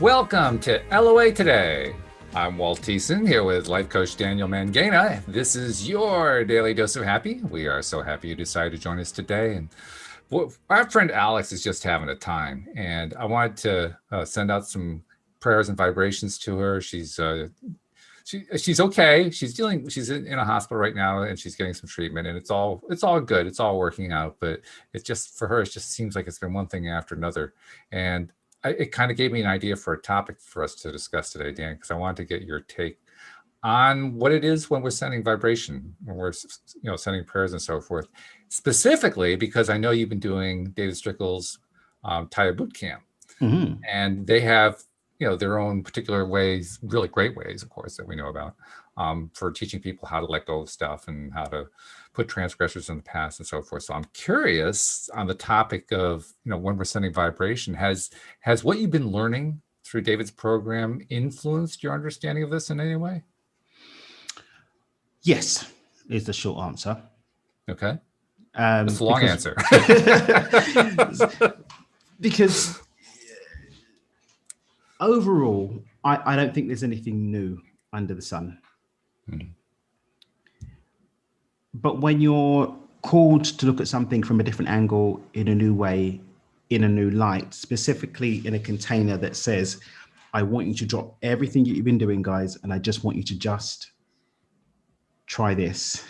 Welcome to LOA Today. I'm Walt here with life coach Daniel Mangana. This is your daily dose of happy. We are so happy you decided to join us today. And our friend Alex is just having a time, and I wanted to send out some prayers and vibrations to her. She's okay. She's in a hospital right now, and she's getting some treatment, and it's all good. It's all working out, but it's just for her. It just seems like it's been one thing after another, and it kind of gave me an idea for a topic for us to discuss today, Dan, because I wanted to get your take on what it is when we're sending vibration, when we're sending prayers and so forth. Specifically, because I know you've been doing David Strickle's Taya Boot Camp, and they have their own particular ways, really great ways, of course, that we know about, for teaching people how to let go of stuff and how to put transgressors in the past and so forth. So I'm curious on the topic of, when we're sending vibration, has what you've been learning through David's program influenced your understanding of this in any way? Yes, is the short answer. Okay. It's a long answer. Because overall, I don't think there's anything new under the sun. But when you're called to look at something from a different angle, in a new way, in a new light, specifically in a container that says, I want you to drop everything you've been doing, guys, and I just want you to just try this.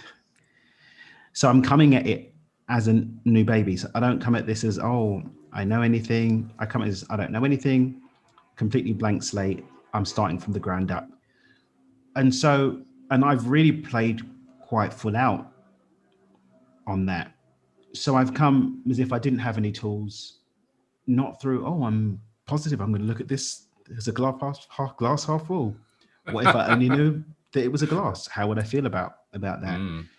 So I'm coming at it as a new baby. So I don't come at this as, oh, I know anything. I come at this, I don't know anything, completely blank slate. I'm starting from the ground up. And I've really played quite full out on that. So I've come as if I didn't have any tools, not through, oh, I'm positive I'm going to look at this as a glass half full. What if I only knew that it was a glass? How would I feel about that? And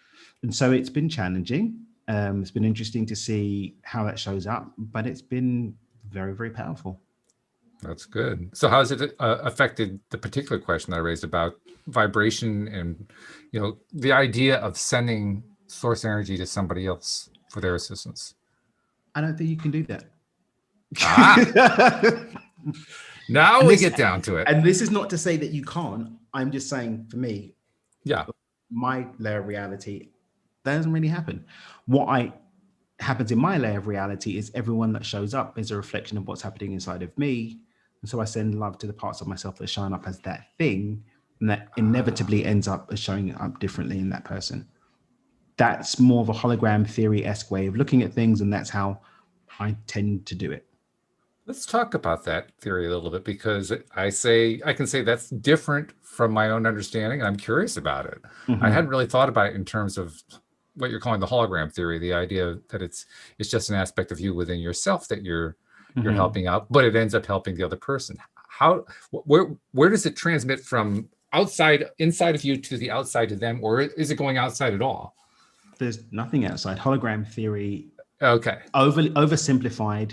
so it's been challenging. It's been interesting to see how that shows up, but it's been very, very powerful. That's good. So how has it affected the particular question that I raised about vibration and, the idea of sending source energy to somebody else for their assistance? I don't think you can do that. Now we get down to it. And this is not to say that you can't. I'm just saying, for me, my layer of reality, that doesn't really happen. What happens in my layer of reality is everyone that shows up is a reflection of what's happening inside of me. And so I send love to the parts of myself that are showing up as that thing, and that inevitably ends up as showing up differently in that person. That's more of a hologram theory-esque way of looking at things, and that's how I tend to do it. Let's talk about that theory a little bit, because I can say that's different from my own understanding, and I'm curious about it. I hadn't really thought about it in terms of what you're calling the hologram theory, the idea that it's just an aspect of you within yourself that you're helping out, but it ends up helping the other person. Where does it transmit from inside of you to the outside to them, or is it going outside at all? There's nothing outside. Hologram theory, okay, oversimplified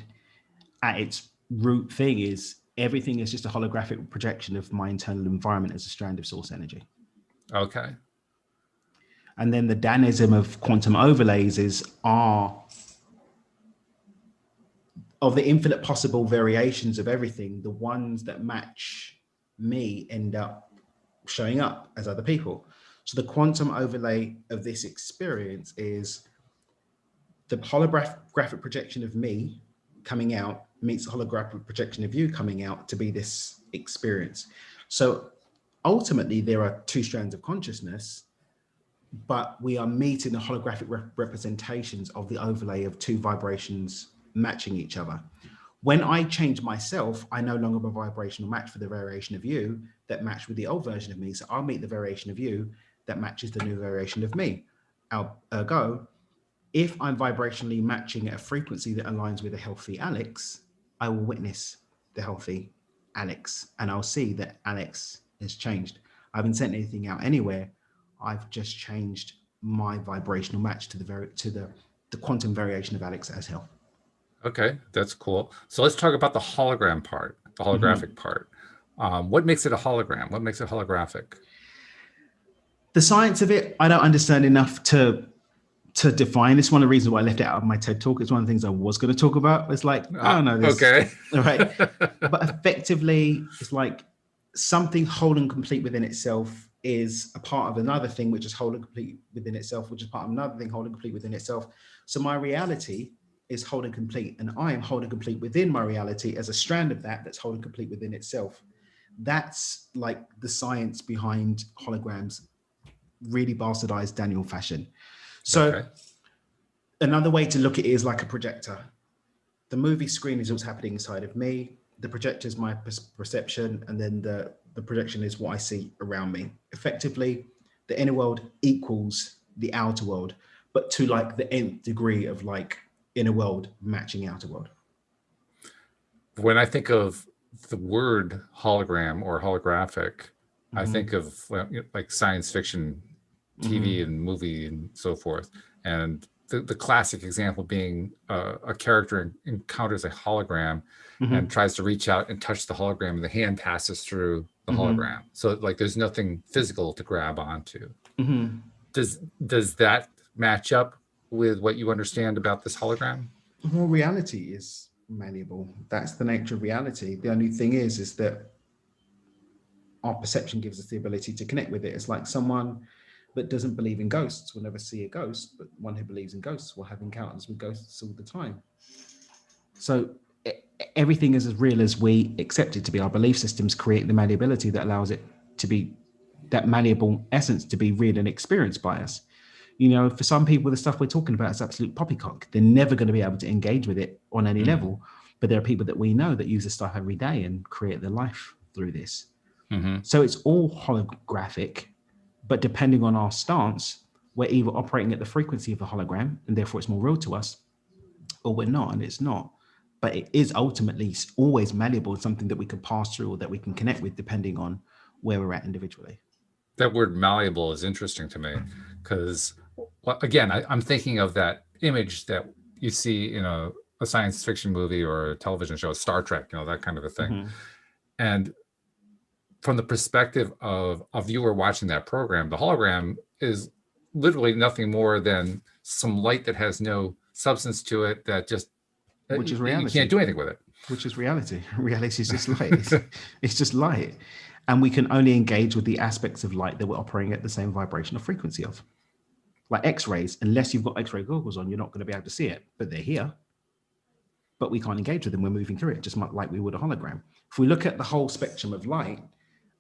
at its root thing, is everything is just a holographic projection of my internal environment as a strand of source energy. Okay. And then the Danism of quantum overlays are of the infinite possible variations of everything. The ones that match me end up showing up as other people. So the quantum overlay of this experience is the holographic projection of me coming out meets the holographic projection of you coming out to be this experience. So ultimately, there are two strands of consciousness, but we are meeting the holographic representations of the overlay of two vibrations matching each other. When I change myself, I no longer have a vibrational match for the variation of you that match with the old version of me. So I'll meet the variation of you that matches the new variation of me. Ergo, if I'm vibrationally matching at a frequency that aligns with a healthy Alex, I will witness the healthy Alex, and I'll see that Alex has changed. I haven't sent anything out anywhere. I've just changed my vibrational match to the quantum variation of Alex as hell. Okay, that's cool. So let's talk about the hologram part, the holographic part. What makes it a hologram? What makes it holographic? The science of it, I don't understand enough to to define, it's one of the reasons why I left it out of my TED talk. It's one of the things I was going to talk about. It's like, I don't know this. Okay. All right. But effectively, it's like something whole and complete within itself is a part of another thing, which is whole and complete within itself, which is part of another thing, whole and complete within itself. So my reality is whole and complete, and I am whole and complete within my reality as a strand of that that's whole and complete within itself. That's like the science behind holograms, really bastardized Daniel fashion. So Okay. another way to look at it is like a projector. The movie screen is what's happening inside of me. The projector is my perception, and then the projection is what I see around me. Effectively, the inner world equals the outer world, but to like the nth degree of like inner world matching outer world. When I think of the word hologram or holographic, I think of like science fiction, TV and movie and so forth. And the classic example being a character encounters a hologram and tries to reach out and touch the hologram, and the hand passes through the hologram. So like there's nothing physical to grab onto. Does that match up with what you understand about this hologram? Well, reality is malleable. That's the nature of reality. The only thing is that our perception gives us the ability to connect with it. It's like someone that doesn't believe in ghosts will never see a ghost, but one who believes in ghosts will have encounters with ghosts all the time. So everything is as real as we accept it to be. Our belief systems create the malleability that allows it to be, that malleable essence to be real and experienced by us. You know, for some people, the stuff we're talking about is absolute poppycock. They're never going to be able to engage with it on any level. But there are people that we know that use this stuff every day and create their life through this. So it's all holographic, but depending on our stance, we're either operating at the frequency of the hologram, and therefore it's more real to us, or we're not, and it's not. But it is ultimately always malleable, something that we can pass through or that we can connect with depending on where we're at individually. That word malleable is interesting to me because, again, I'm thinking of that image that you see in a science fiction movie or a television show, Star Trek, that kind of a thing. And from the perspective of a viewer watching that program, the hologram is literally nothing more than some light that has no substance to it, that just, which is reality. You can't do anything with it. Which is reality. Reality is just light. It's just light. And we can only engage with the aspects of light that we're operating at the same vibration or frequency of. Like X-rays, unless you've got X-ray goggles on, you're not going to be able to see it, but they're here. But we can't engage with them. We're moving through it, just like we would a hologram. If we look at the whole spectrum of light,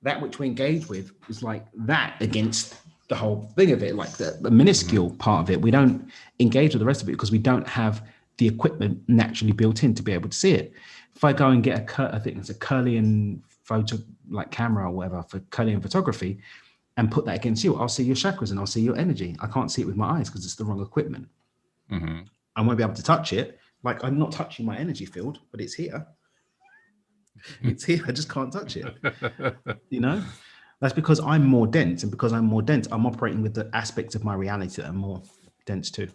that which we engage with is like that against the whole thing of it, like the minuscule part of it. We don't engage with the rest of it because we don't have the equipment naturally built in to be able to see it. If I go and get I think it's a Kirlian photo, like camera or whatever for Kirlian photography, and put that against you, I'll see your chakras and I'll see your energy. I can't see it with my eyes because it's the wrong equipment. I won't be able to touch it. Like I'm not touching my energy field, but it's here. It's here. I just can't touch it. That's because I'm more dense, and because I'm more dense, I'm operating with the aspects of my reality that are more dense too.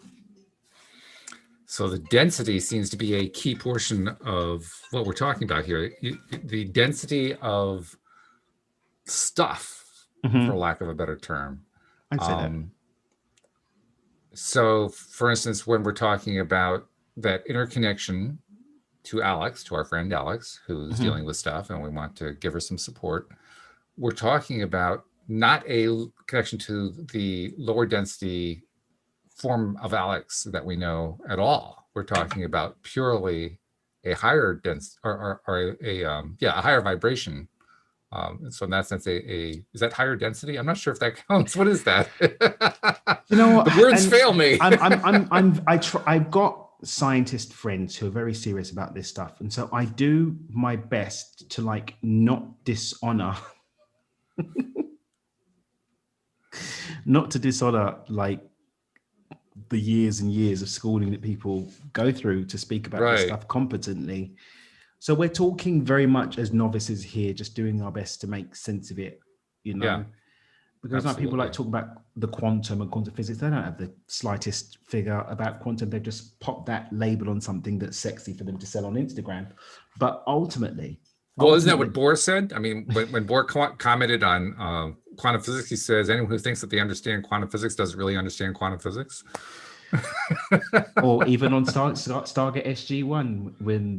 So the density seems to be a key portion of what we're talking about here. The density of stuff, for lack of a better term. I'd say that. So, for instance, when we're talking about that interconnection to Alex, to our friend Alex, who's dealing with stuff, and we want to give her some support, we're talking about not a connection to the lower density form of Alex that we know at all. We're talking about purely a higher dense or a higher vibration. So in that sense, is that higher density? I'm not sure if that counts. What is that? The words fail me. I've got scientist friends who are very serious about this stuff, and so I do my best to like not dishonor like the years and years of schooling that people go through to speak about this stuff competently. So we're talking very much as novices here, just doing our best to make sense of it, because like people like talk about the quantum and quantum physics. They don't have the slightest figure about quantum. They just pop that label on something that's sexy for them to sell on Instagram. But ultimately, isn't that what Bohr said? I mean, when Bohr commented on quantum physics, he says anyone who thinks that they understand quantum physics doesn't really understand quantum physics. Or even on Stargate SG-1, when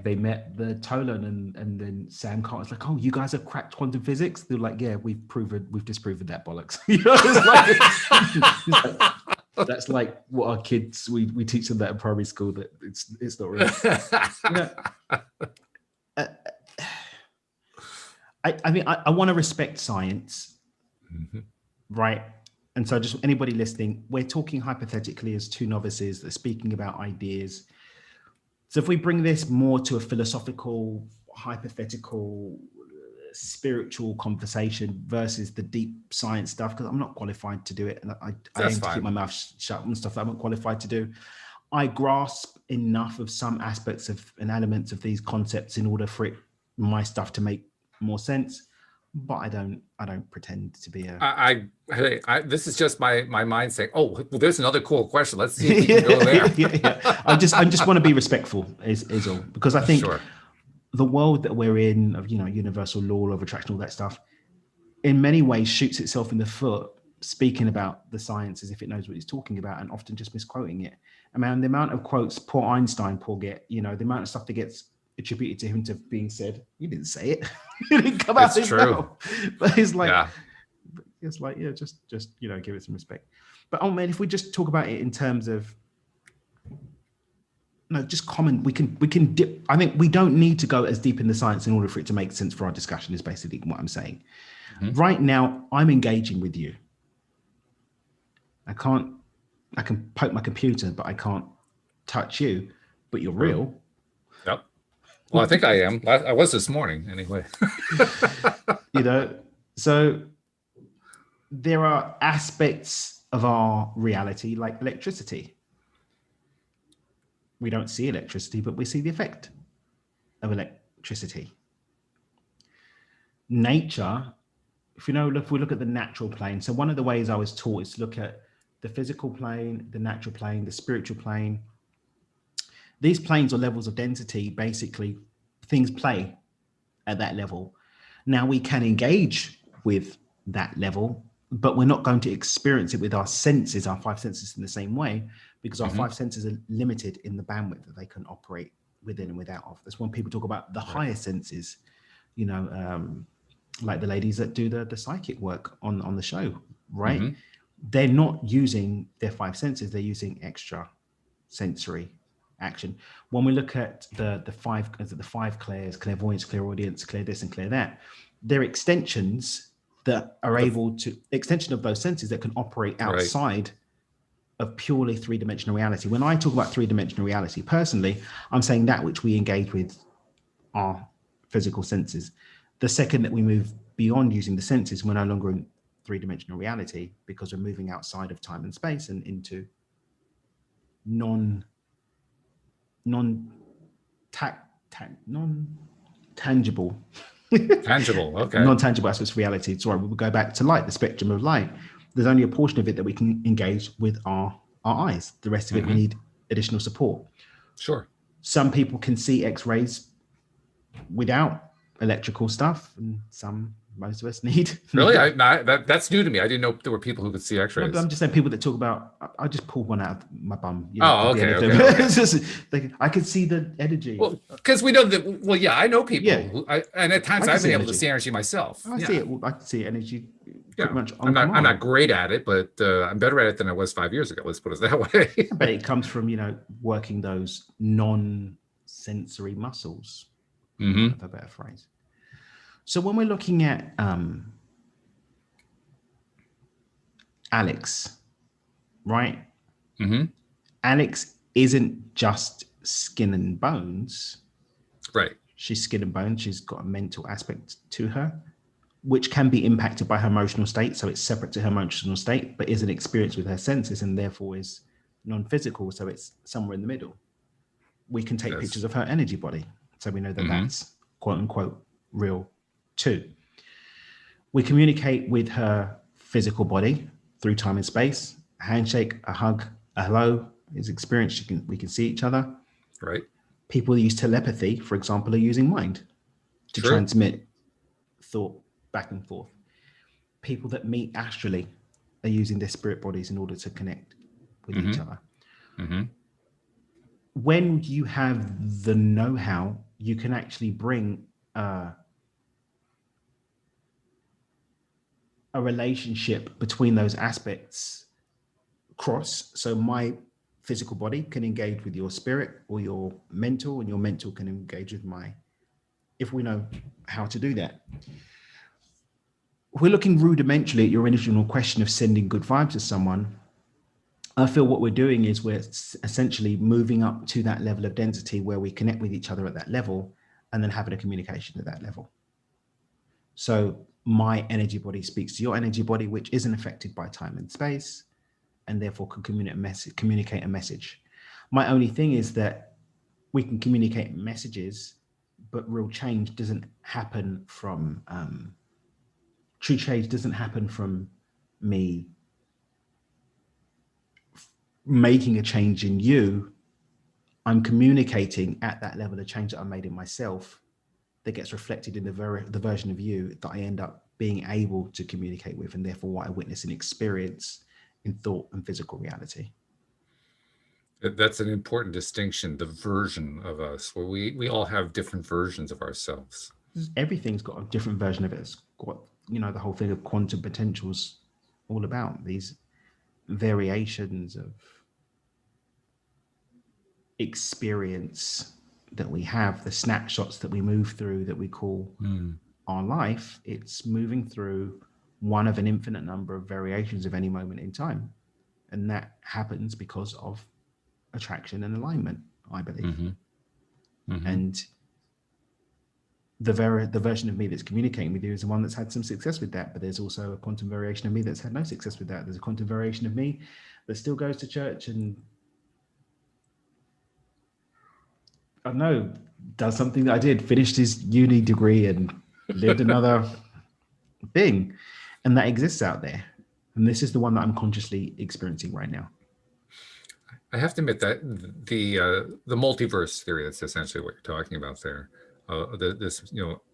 they met the Tolan, and then Sam Carter's like, "Oh, you guys have cracked quantum physics." They're like, "Yeah, we've disproven that bollocks." It's like, that's like what our kids, we teach them that in primary school, that it's not real. I mean, I want to respect science, right? And so, just anybody listening, we're talking hypothetically as two novices that are speaking about ideas. So if we bring this more to a philosophical, hypothetical, spiritual conversation versus the deep science stuff, because I'm not qualified to do it, and I aim to keep my mouth shut and stuff that I'm not qualified to do. I grasp enough of some aspects of and elements of these concepts in order for my stuff to make more sense. But I don't pretend to be a. This is just my mind saying, "Oh, well, there's another cool question. Let's see if we can go there." Yeah. I just want to be respectful, is all, because I think the world that we're in, of universal law of attraction, all that stuff, in many ways shoots itself in the foot, speaking about the science as if it knows what it's talking about, and often just misquoting it. I mean, the amount of quotes poor Einstein, the amount of stuff that gets attributed to him to being said, you didn't say it. It didn't come out his mouth. But it's like, just give it some respect. But man, if we just talk about it in terms of just common, we can dip. I think we don't need to go as deep in the science in order for it to make sense for our discussion, is basically what I'm saying. Right now, I'm engaging with you. I can poke my computer, but I can't touch you, but you're real. Yep. Well, I think I am. I was this morning anyway. So there are aspects of our reality, like electricity. We don't see electricity, but we see the effect of electricity. Nature, if we look at the natural plane. So one of the ways I was taught is to look at the physical plane, the natural plane, the spiritual plane. These planes or levels of density, basically, things play at that level. Now we can engage with that level, but we're not going to experience it with our senses, our five senses, in the same way, because our five senses are limited in the bandwidth that they can operate within and without of. That's when people talk about the higher senses, like the ladies that do the psychic work on the show, right? They're not using their five senses, they're using extra sensory action. When we look at the five clairs, clairvoyance, clairaudience, clair this and clair that, they're extensions that are extension of those senses that can operate outside of purely three-dimensional reality. When I talk about three-dimensional reality, personally, I'm saying that which we engage with our physical senses. The second that we move beyond using the senses, we're no longer in three-dimensional reality, because we're moving outside of time and space and into non-tangible okay, non-tangible aspects of reality. Sorry, we'll go back to light, the spectrum of light. There's only a portion of it that we can engage with our eyes. The rest of it, we need additional support. Sure. Some people can see X-rays without electrical stuff, and most of us need. Really? That's new to me. I didn't know there were people who could see X-rays. No, I'm just saying, people that talk about, I just pulled one out of my bum. Okay. I could see the energy. Well, because we know that. Well, yeah, I know people. Yeah. And at times I've been able to see energy myself. I see it. I can see energy. Pretty much I'm not great at it, but I'm better at it than I was 5 years ago. Let's put it that way. But it comes from working those non-sensory muscles. Of a better phrase. So when we're looking at Alex, right? Alex isn't just skin and bones. Right. She's skin and bones. She's got a mental aspect to her, which can be impacted by her emotional state. So it's separate to her emotional state, but is an experience with her senses, and therefore is non-physical. So it's somewhere in the middle. We can take pictures of her energy body, so we know that that's quote unquote real too. We communicate with her physical body through time and space. A handshake, a hug, a hello is experienced. We can see each other. Right. People who use telepathy, for example, are using mind to transmit thought back and forth. People that meet astrally are using their spirit bodies in order to connect with each other. Mm-hmm. When you have the know-how, you can actually bring a relationship between those aspects cross. So my physical body can engage with your spirit or your mental, and your mental can engage with my, if we know how to do that. We're looking rudimentarily at your original question of sending good vibes to someone. I feel what we're doing is we're essentially moving up to that level of density where we connect with each other at that level, and then having a communication at that level. So my energy body speaks to your energy body, which isn't affected by time and space, and therefore can communicate a message. My only thing is that we can communicate messages, but real change doesn't happen from true change doesn't happen from me making a change in you. I'm communicating at that level of change that I made in myself that gets reflected in the version of you that I end up being able to communicate with, and therefore what I witness and experience in thought and physical reality. That's an important distinction, the version of us, where we all have different versions of ourselves. Everything's got a different version of it. It's got, the whole thing of quantum potentials all about, these variations of experience that we have, the snapshots that we move through that we call our life. It's moving through one of an infinite number of variations of any moment in time. And that happens because of attraction and alignment, I believe. Mm-hmm. Mm-hmm. And the version of me that's communicating with you is the one that's had some success with that, but there's also a quantum variation of me that's had no success with that. There's a quantum variation of me that still goes to church and, I don't know, does something that I did, finished his uni degree and lived another thing. And that exists out there. And this is the one that I'm consciously experiencing right now. I have to admit that the multiverse theory, that's essentially what you're talking about there. This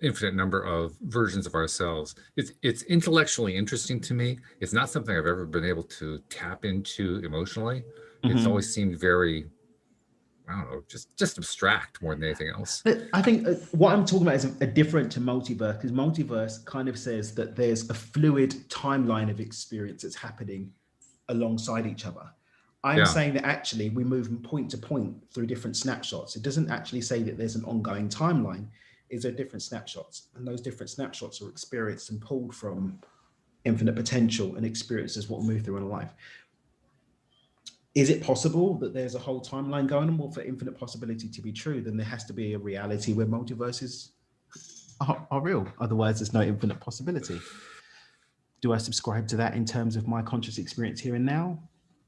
infinite number of versions of ourselves. It's intellectually interesting to me. It's not something I've ever been able to tap into emotionally. Mm-hmm. It's always seemed very, I don't know, just abstract more than anything else. I think what I'm talking about is a different to multiverse, because multiverse kind of says that there's a fluid timeline of experience that's happening alongside each other. I'm saying that actually we move from point to point through different snapshots. It doesn't actually say that there's an ongoing timeline. Is there different snapshots? And those different snapshots are experienced and pulled from infinite potential and experiences what we move through in life. Is it possible that there's a whole timeline going on? Well, for infinite possibility to be true, then there has to be a reality where multiverses are real. Otherwise, there's no infinite possibility. Do I subscribe to that in terms of my conscious experience here and now?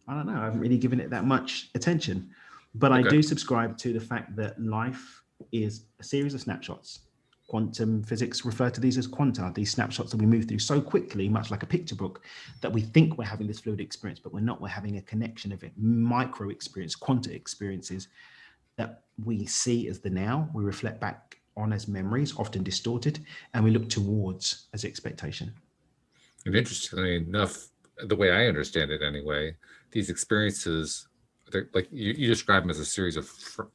I don't know. I haven't really given it that much attention. But okay. I do subscribe to the fact that life is a series of snapshots. Quantum physics refer to these as quanta, these snapshots that we move through so quickly, much like a picture book, that we think we're having this fluid experience, but we're not. We're having a connection of it, micro experience, quanta experiences that we see as the now, we reflect back on as memories, often distorted, and we look towards as expectation. And interestingly enough, the way I understand it anyway, these experiences, they're like you describe them as a series of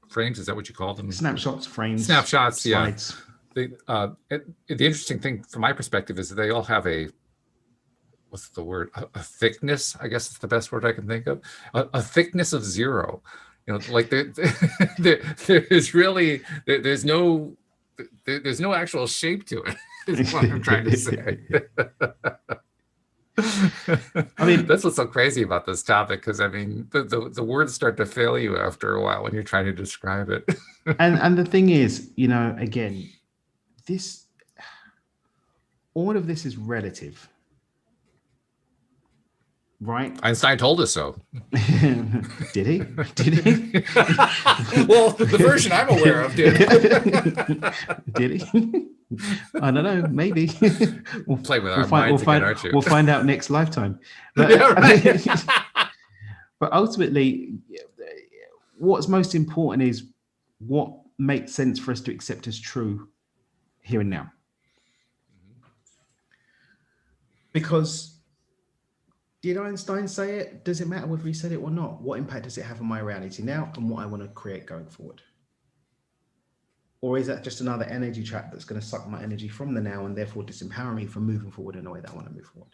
frames. Is that what you call them? Snapshots, frames, snapshots, slides. Yeah. The interesting thing from my perspective is that they all have what's the word? A thickness, I guess it's the best word I can think of. A thickness of zero. Like there's really there's no actual shape to it. Is what I'm trying to say. I mean, that's what's so crazy about this topic, because I mean, the words start to fail you after a while when you're trying to describe it. and the thing is, again, all of this is relative, right? Einstein told us so. Did he? Well, the version I'm aware of did. Did he? I don't know. Maybe we'll play with our minds again, aren't you? We'll find out next lifetime. But, yeah, right. But ultimately, what's most important is what makes sense for us to accept as true here and now. Because Did Einstein say it? Does it matter whether he said it or not? What impact does it have on my reality now and what I want to create going forward? Or is that just another energy trap that's going to suck my energy from the now and therefore disempower me from moving forward in the way that I want to move forward?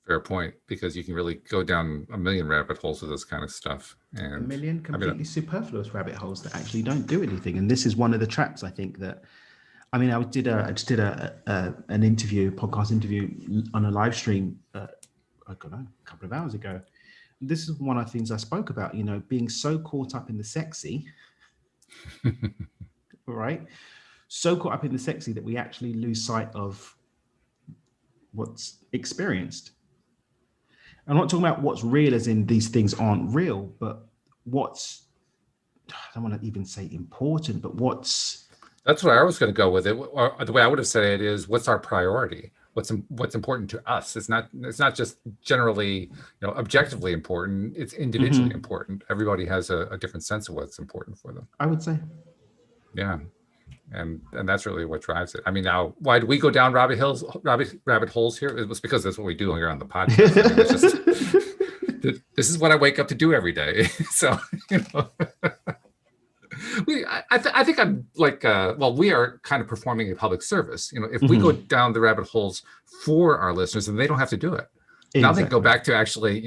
Fair point, because you can really go down a million rabbit holes with this kind of stuff. And a million I mean, completely superfluous rabbit holes that actually don't do anything. And this is one of the traps, I think, that I mean, I just did an interview, podcast interview on a live stream, I don't know, a couple of hours ago. This is one of the things I spoke about, you know, being so caught up in the sexy, right? So caught up in the sexy that we actually lose sight of what's experienced. I'm not talking about what's real as in these things aren't real, but what's, I don't want to even say important, but what's... That's what I was going to go with it. Or the way I would have said it is, what's our priority? What's important to us? It's not just generally, objectively important. It's individually important. Everybody has a different sense of what's important for them. I would say. Yeah. And that's really what drives it. I mean, now, why do we go down rabbit holes here? It was because that's what we do here on the podcast. I mean, it's just, this is what I wake up to do every day. So, I think I'm like, we are kind of performing a public service. If we go down the rabbit holes for our listeners, then they don't have to do it. Exactly. Now they can go back to actually,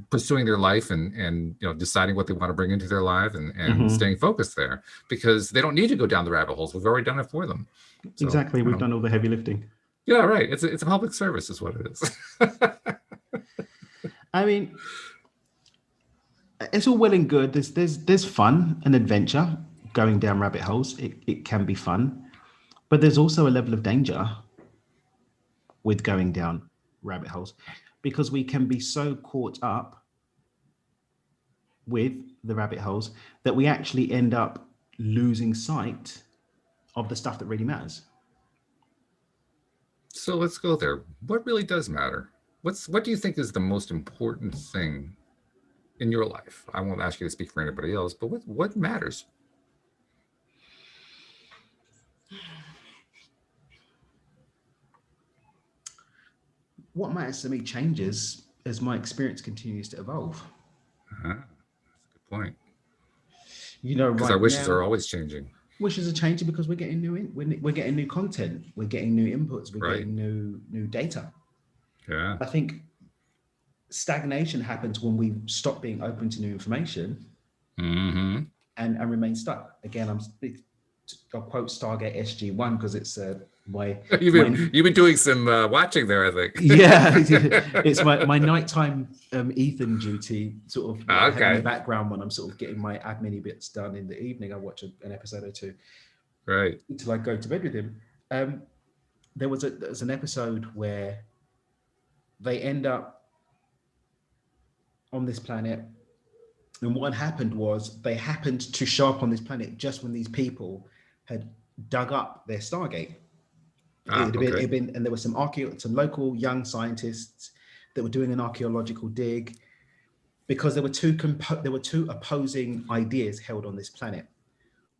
pursuing their life and deciding what they want to bring into their life and staying focused there, because they don't need to go down the rabbit holes. We've already done it for them. So, exactly. We've done all the heavy lifting. Yeah, right. It's a public service is what it is. I mean, it's all well and good. There's fun and adventure going down rabbit holes. It can be fun, but there's also a level of danger with going down rabbit holes, because we can be so caught up with the rabbit holes that we actually end up losing sight of the stuff that really matters. So let's go there. What really does matter? What do you think is the most important thing in your life? I won't ask you to speak for anybody else, but what matters? What matters to me changes as my experience continues to evolve. That's a good point. Because our wishes are always changing. Wishes are changing because we're getting we're getting new content, we're getting new inputs, we're getting new data. Yeah. I think stagnation happens when we stop being open to new information and remain stuck. Again, I'll quote Stargate SG-1 because it's You've been doing some watching there, I think. Yeah, it's my nighttime Ethan duty, sort of in the background when I'm sort of getting my admin bits done in the evening. I watch an episode or two, right, until I go to bed with him. There was an episode where they end up on this planet, and what happened was they happened to show up on this planet just when these people had dug up their Stargate. And there were some local young scientists that were doing an archaeological dig, because there were two opposing ideas held on this planet.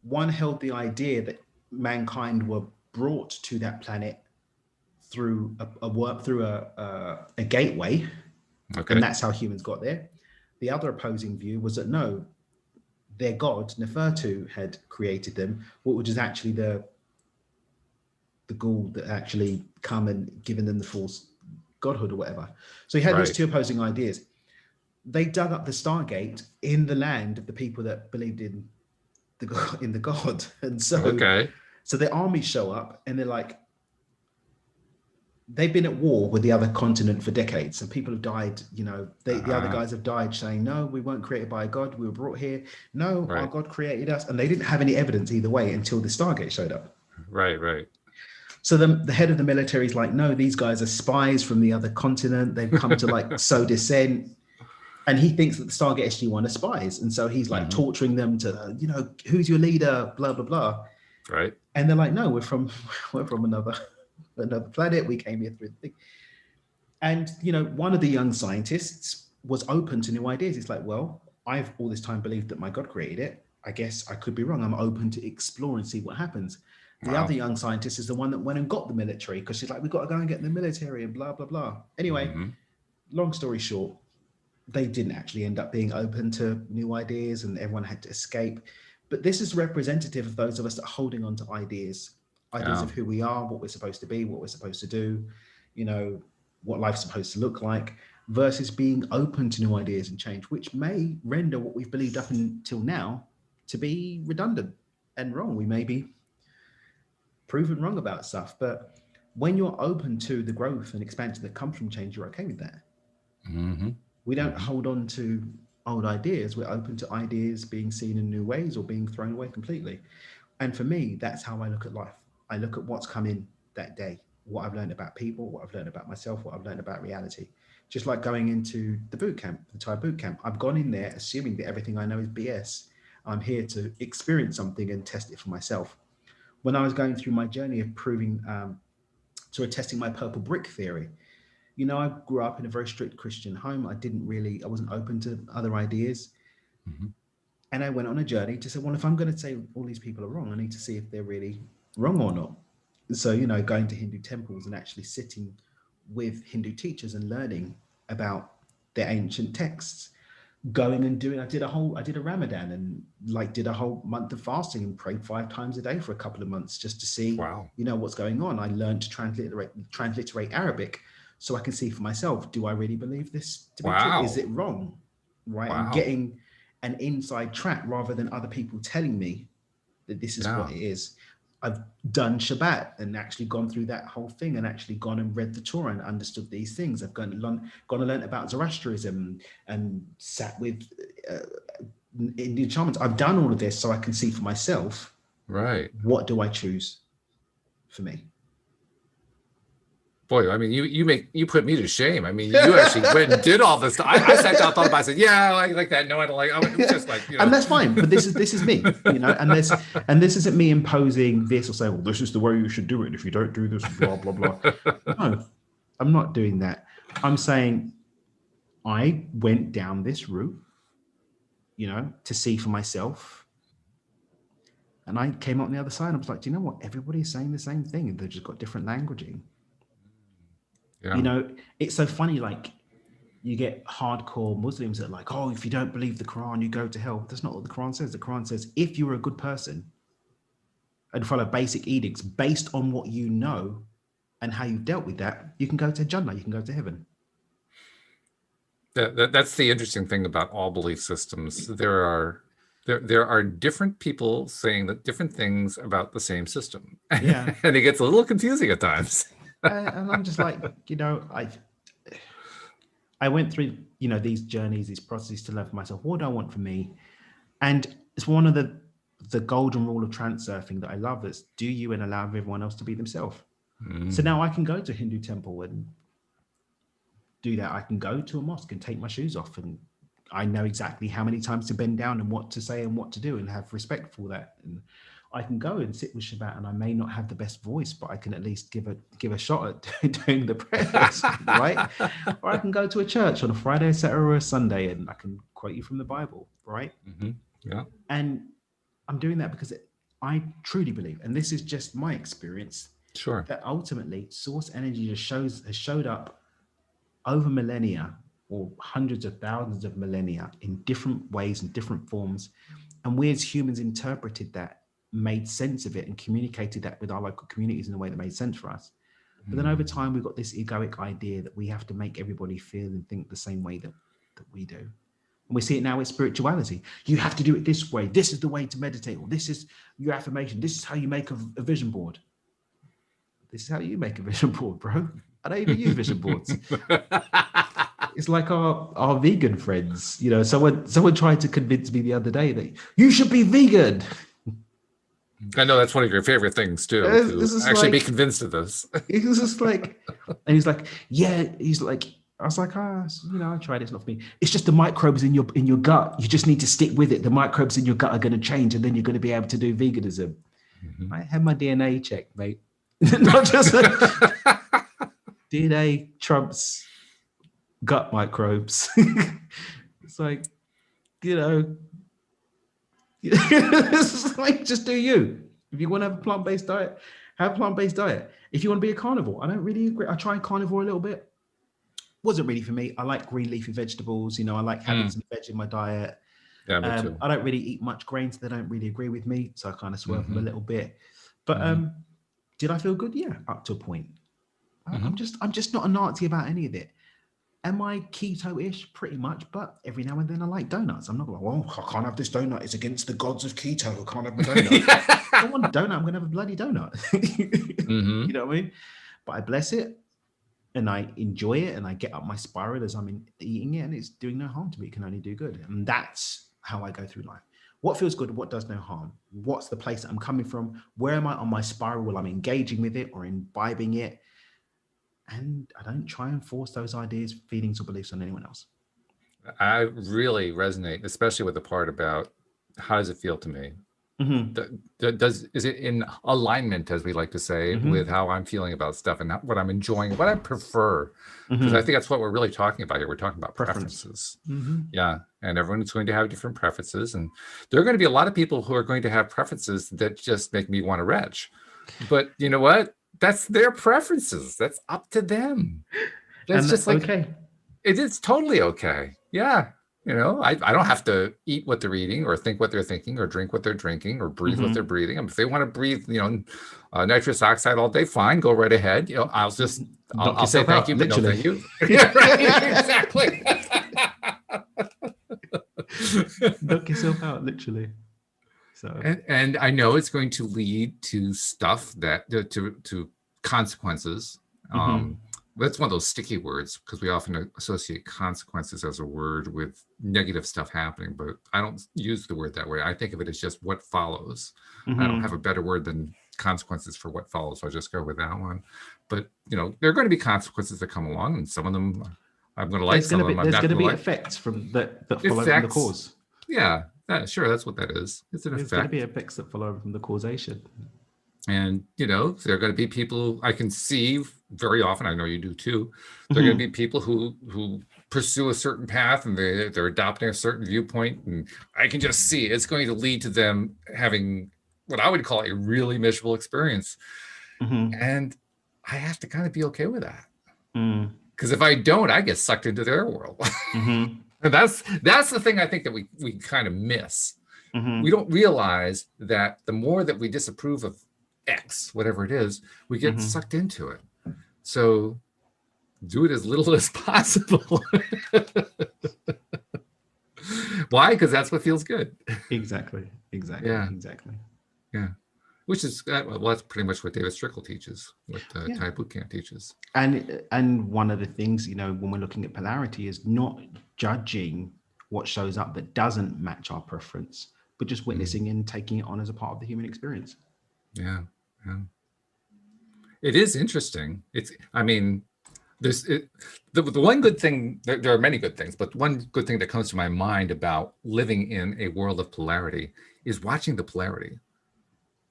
One held the idea that mankind were brought to that planet through a gateway, and that's how humans got there. The other opposing view was that no, their god Nefertu had created them, which is actually the ghoul that actually come and given them the false godhood or whatever. So he had these two opposing ideas. They dug up the Stargate in the land of the people that believed in the god, and so their armies show up and they're like, they've been at war with the other continent for decades, and people have died. The other guys have died saying, no, we weren't created by a god, we were brought here. No, our god created us. And they didn't have any evidence either way until the Stargate showed up. Right. So the head of the military is like, no, these guys are spies from the other continent. They've come to sow dissent. And he thinks that the Stargate SG-1 are spies. And so he's torturing them to, who's your leader, blah, blah, blah. Right. And they're like, no, we're from another planet. We came here through the thing. And, one of the young scientists was open to new ideas. It's like, well, I've all this time believed that my God created it. I guess I could be wrong. I'm open to explore and see what happens. The other young scientist is the one that went and got the military, because she's like, we've got to go and get the military and blah, blah, blah. Anyway, long story short, they didn't actually end up being open to new ideas and everyone had to escape. But this is representative of those of us that are holding on to ideas Yeah. of who we are, what we're supposed to be, what we're supposed to do, you know, what life's supposed to look like, versus being open to new ideas and change, which may render what we've believed up until now to be redundant and wrong. We may be proven wrong about stuff, but when you're open to the growth and expansion that comes from change, you're okay with that. Mm-hmm. We don't Mm-hmm. hold on to old ideas. We're open to ideas being seen in new ways or being thrown away completely. And for me, that's how I look at life. I look at what's come in that day, what I've learned about people, what I've learned about myself, what I've learned about reality. Just like going into the boot camp, the Thai boot camp, I've gone in there assuming that everything I know is BS. I'm here to experience something and test it for myself. When I was going through my journey of proving, sort of testing my purple brick theory, you know, I grew up in a very strict Christian home. I wasn't open to other ideas. Mm-hmm. And I went on a journey to say, well, if I'm going to say all these people are wrong, I need to see if they're really wrong or not. So, you know, going to Hindu temples and actually sitting with Hindu teachers and learning about their ancient texts, going and doing, I did a Ramadan and like did a whole month of fasting and prayed 5 times a day for a couple of months just to see, Wow. you know, what's going on. I learned to transliterate Arabic so I can see for myself, do I really believe this to be true? Is Wow. it wrong? Right. And Wow. getting an inside track rather than other people telling me that this is what Yeah. it is. I've done Shabbat and actually gone through that whole thing and actually gone and read the Torah and understood these things. I've gone and learned about Zoroastrianism and sat with uh, Indian shamans. I've done all of this so I can see for myself, Right. what do I choose for me? Boy, I mean, you put me to shame. I mean, you actually went and did all this stuff. I sat down, thought about it, I said, yeah, I like that. No, I don't like. It was just like, And that's fine, but this is me, you know, and this isn't me imposing this or saying, well, this is the way you should do it. If you don't do this, blah blah blah. No, I'm not doing that. I'm saying I went down this route, you know, to see for myself. And I came out on the other side. I was like, do you know what? Everybody's saying the same thing, and they've just got different languaging. You yeah. know, it's so funny. Like, you get hardcore Muslims that are like, oh, if you don't believe the Quran, you go to hell. That's not what the Quran says. The Quran says, if you're a good person and follow basic edicts based on what you know and how you've dealt with that, you can go to Jannah, you can go to heaven. That's the interesting thing about all belief systems. There are different people saying that different things about the same system, Yeah. and it gets a little confusing at times. And I'm just like, you know, I went through, you know, these journeys, these processes to learn for myself. What do I want for me? And it's one of the golden rule of transurfing that I love is do you and allow everyone else to be themselves. So now I can go to a Hindu temple and do that. I can go to a mosque and take my shoes off, and I know exactly how many times to bend down and what to say and what to do and have respect for that. And I can go and sit with Shabbat, and I may not have the best voice, but I can at least give a shot at doing the prayers, right? Or I can go to a church on a Friday, Saturday, or a Sunday, and I can quote you from the Bible, right? Mm-hmm. Yeah. And I'm doing that because I truly believe, and this is just my experience, Sure. that ultimately source energy has showed up over millennia or hundreds of thousands of millennia in different ways and different forms. And we as humans interpreted that, made sense of it, and communicated that with our local communities in a way that made sense for us. But then over time, we've got this egoic idea that we have to make everybody feel and think the same way that we do. And we see it now with spirituality. You have to do it this way. This is the way to meditate. Or this is your affirmation. This is how you make a vision board. This is how you make a vision board, bro. I don't even use vision boards. It's like our vegan friends. You know, someone tried to convince me the other day that you should be vegan. I know that's one of your favorite things too, to actually be convinced of this. It was just like, and he's like, yeah, he's like, I was like, you know, I tried it, it's not for me. It's just the microbes in your gut. You just need to stick with it. The microbes in your gut are going to change, and then you're going to be able to do veganism. Mm-hmm. I had my DNA checked, mate. Not just DNA trumps gut microbes. It's like, you know, it's like, just do you. If you want to have a plant-based diet, have a plant-based diet. If you want to be a carnivore, I don't really agree. I try carnivore a little bit. wasn't really for me. I like green leafy vegetables. I like having some veg in my diet. Yeah, me too. I don't really eat much grains. They don't really agree with me, so I kind of swerve them a little bit. But did I feel good? Yeah, up to a point. I'm just not a Nazi about any of it. Am I keto-ish? Pretty much, but every now and then I like donuts. I'm not like, well, I can't have this donut. It's against the gods of keto. I can't have my donut. I want a donut. I'm going to have a bloody donut. You know what I mean? But I bless it and I enjoy it and I get up my spiral as I'm eating it, and it's doing no harm to me. It can only do good. And that's how I go through life. What feels good? What does no harm? What's the place that I'm coming from? Where am I on my spiral? Well, I'm engaging with it or imbibing it. And I don't try and force those ideas, feelings, or beliefs on anyone else. I really resonate, especially with the part about how does it feel to me? Is it in alignment, as we like to say, with how I'm feeling about stuff and what I'm enjoying, what I prefer? Because I think that's what we're really talking about here. We're talking about preferences. Yeah. And everyone's going to have different preferences. And there are going to be a lot of people who are going to have preferences that just make me want to retch. But you know what? That's their preferences. That's up to them. That's just like, okay. It is totally okay. Yeah. I don't have to eat what they're eating or think what they're thinking or drink what they're drinking or breathe what they're breathing. If they want to breathe, nitrous oxide all day, fine, go right ahead. I'll say thank you, but no thank you. Yeah, right, exactly. Knock yourself out, literally. So, and I know it's going to lead to stuff that to consequences. That's one of those sticky words because we often associate consequences as a word with negative stuff happening, but I don't use the word that way. I think of it as just what follows. I don't have a better word than consequences for what follows, so I'll just go with that one. But there are going to be consequences that come along, and some of them I'm going to like. Some of them I'm not going to like. There's going to be effects from that follow from the cause. Yeah, sure, that's what that is. It's an effect. There's going to be effects that follow from the causation. And, there are going to be people I can see very often, I know you do too, there are going to be people who pursue a certain path and they're adopting a certain viewpoint. And I can just see it's going to lead to them having what I would call a really miserable experience. And I have to kind of be okay with that. Because if I don't, I get sucked into their world. And that's the thing I think that we kind of miss. We don't realize that the more that we disapprove of X, whatever it is, we get sucked into it. So do it as little as possible. Why? Because that's what feels good. Exactly. Yeah. Which is, that's pretty much what David Strickle teaches, what Thai Boot Camp teaches. And one of the things, when we're looking at polarity is not judging what shows up that doesn't match our preference, but just witnessing and taking it on as a part of the human experience. Yeah. It is interesting. The one good thing, there are many good things, but one good thing that comes to my mind about living in a world of polarity is watching the polarity.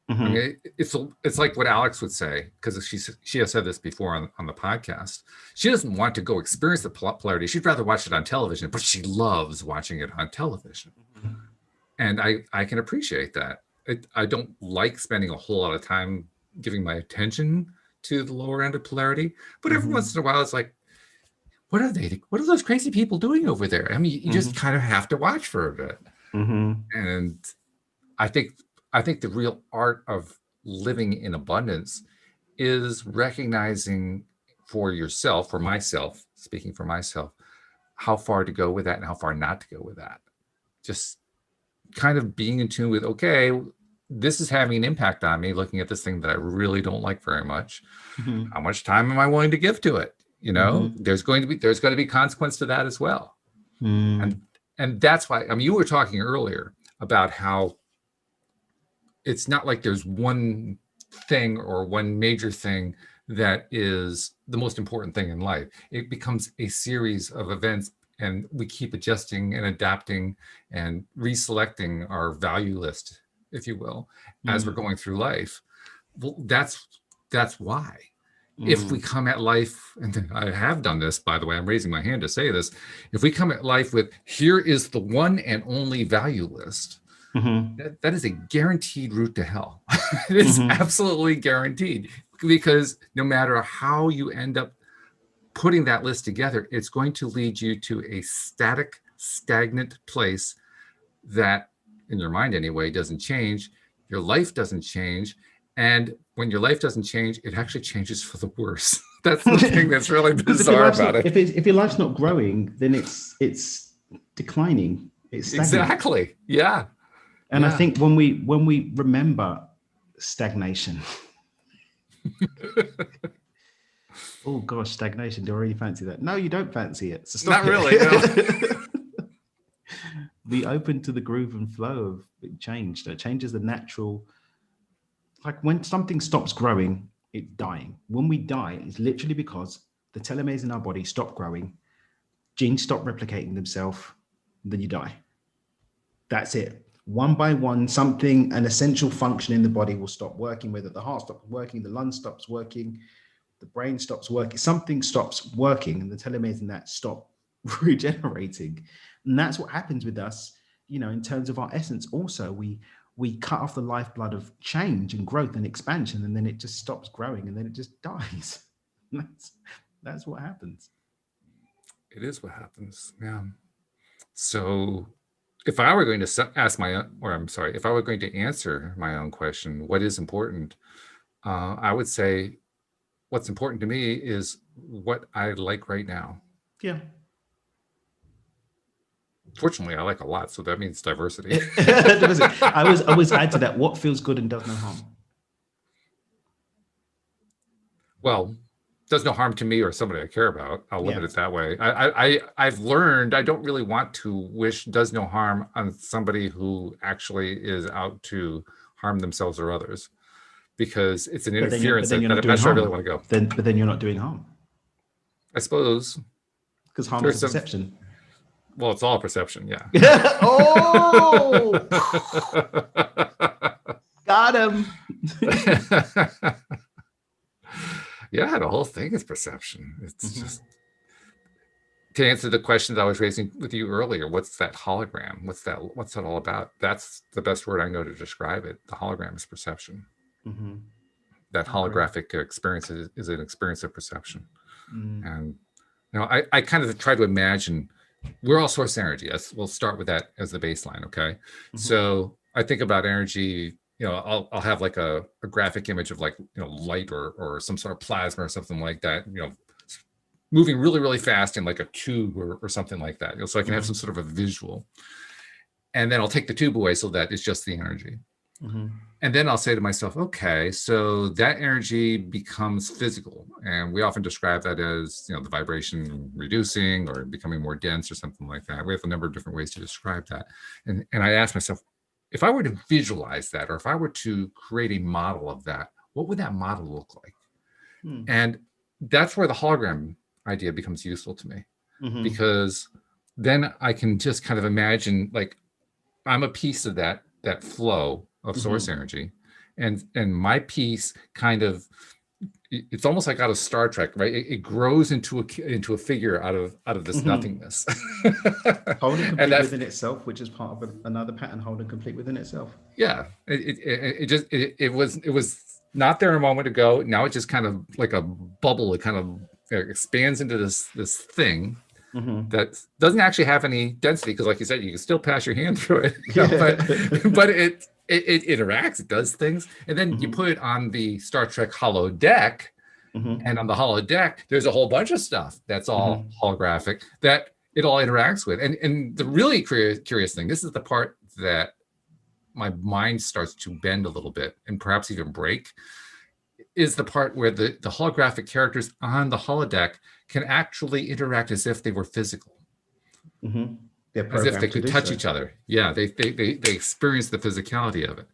I mean, it's like what Alex would say, because she has said this before on the podcast. She doesn't want to go experience the polarity. She'd rather watch it on television, but she loves watching it on television. And I can appreciate that. I don't like spending a whole lot of time giving my attention to the lower end of polarity, but every once in a while it's like, what are those crazy people doing over there? I mean, you just kind of have to watch for a bit. And I think the real art of living in abundance is recognizing for yourself, for myself, speaking for myself, how far to go with that and how far not to go with that. Just kind of being in tune with, okay, this is having an impact on me, looking at this thing that I really don't like very much. How much time am I willing to give to it? There's going to be consequence to that as well. And that's why, I mean, you were talking earlier about how it's not like there's one thing or one major thing that is the most important thing in life. It becomes a series of events, and we keep adjusting and adapting and reselecting our value list, if you will, as we're going through life. Well, that's why. If we come at life, and I have done this, by the way, I'm raising my hand to say this. If we come at life with, here is the one and only value list, that is a guaranteed route to hell. It is absolutely guaranteed, because no matter how you end up putting that list together, it's going to lead you to a static, stagnant place that, in your mind anyway, doesn't change. Your life doesn't change. And when your life doesn't change, it actually changes for the worse. That's the thing that's really bizarre about it. If your life's not growing, then it's declining. It's stagnant. Exactly. Yeah. And I think when we remember stagnation, oh gosh, stagnation. Do I really fancy that? No, you don't fancy it. So stop. Not really. No. Be open to the groove and flow of change. That changes the natural. Like when something stops growing, it's dying. When we die, it's literally because the telomeres in our body stop growing, genes stop replicating themselves, then you die. That's it. One by one, an essential function in the body will stop working, whether the heart stops working, the lung stops working, the brain stops working, something stops working, and the telomeres in that stop regenerating. And that's what happens with us, in terms of our essence. Also, we cut off the lifeblood of change and growth and expansion, and then it just stops growing, and then it just dies. That's what happens. It is what happens. Yeah. So if I were going to if I were going to answer my own question, what is important? I would say what's important to me is what I like right now. Yeah. Fortunately, I like a lot, so that means diversity. I always add to that, what feels good and does no harm. Well, does no harm to me or somebody I care about. I'll limit it that way. I've learned I don't really want to wish does no harm on somebody who actually is out to harm themselves or others, because it's an interference that I'm not sure I really want to go. But then you're not doing harm. I suppose. Because harm is a perception. Well, it's all perception, yeah. Oh! Got him. Yeah, the whole thing is perception. It's just to answer the question that I was raising with you earlier. What's that hologram? What's that all about? That's the best word I know to describe it. The hologram is perception. Mm-hmm. That holographic experience is an experience of perception. And I kind of try to imagine we're all source energy. We'll start with that as the baseline. Okay. So I think about energy, I'll have like a graphic image of like, light or some sort of plasma or something like that, moving really, really fast in like a tube or something like that. So I can have some sort of a visual, and then I'll take the tube away so that it's just the energy. And then I'll say to myself, okay, so that energy becomes physical. And we often describe that as, the vibration reducing or becoming more dense or something like that. We have a number of different ways to describe that. And I ask myself, if I were to visualize that, or if I were to create a model of that, what would that model look like? And that's where the hologram idea becomes useful to me, because then I can just kind of imagine, like, I'm a piece of that flow of source energy, and my piece kind of, it's almost like out of Star Trek, right? It grows into a figure out of this nothingness. Holding complete within itself, which is part of another pattern, holding complete within itself. Yeah, it was not there a moment ago. Now it's just kind of like a bubble. It kind of expands into this thing that doesn't actually have any density, because, like you said, you can still pass your hand through it. But it interacts, it does things, and then you put it on the Star Trek holo deck, and on the holo deck there's a whole bunch of stuff that's all holographic that it all interacts with. And the really curious thing, this is the part that my mind starts to bend a little bit and perhaps even break, is the part where the holographic characters on the holodeck can actually interact as if they were physical. As if they could touch each other. Yeah, they experience the physicality of it.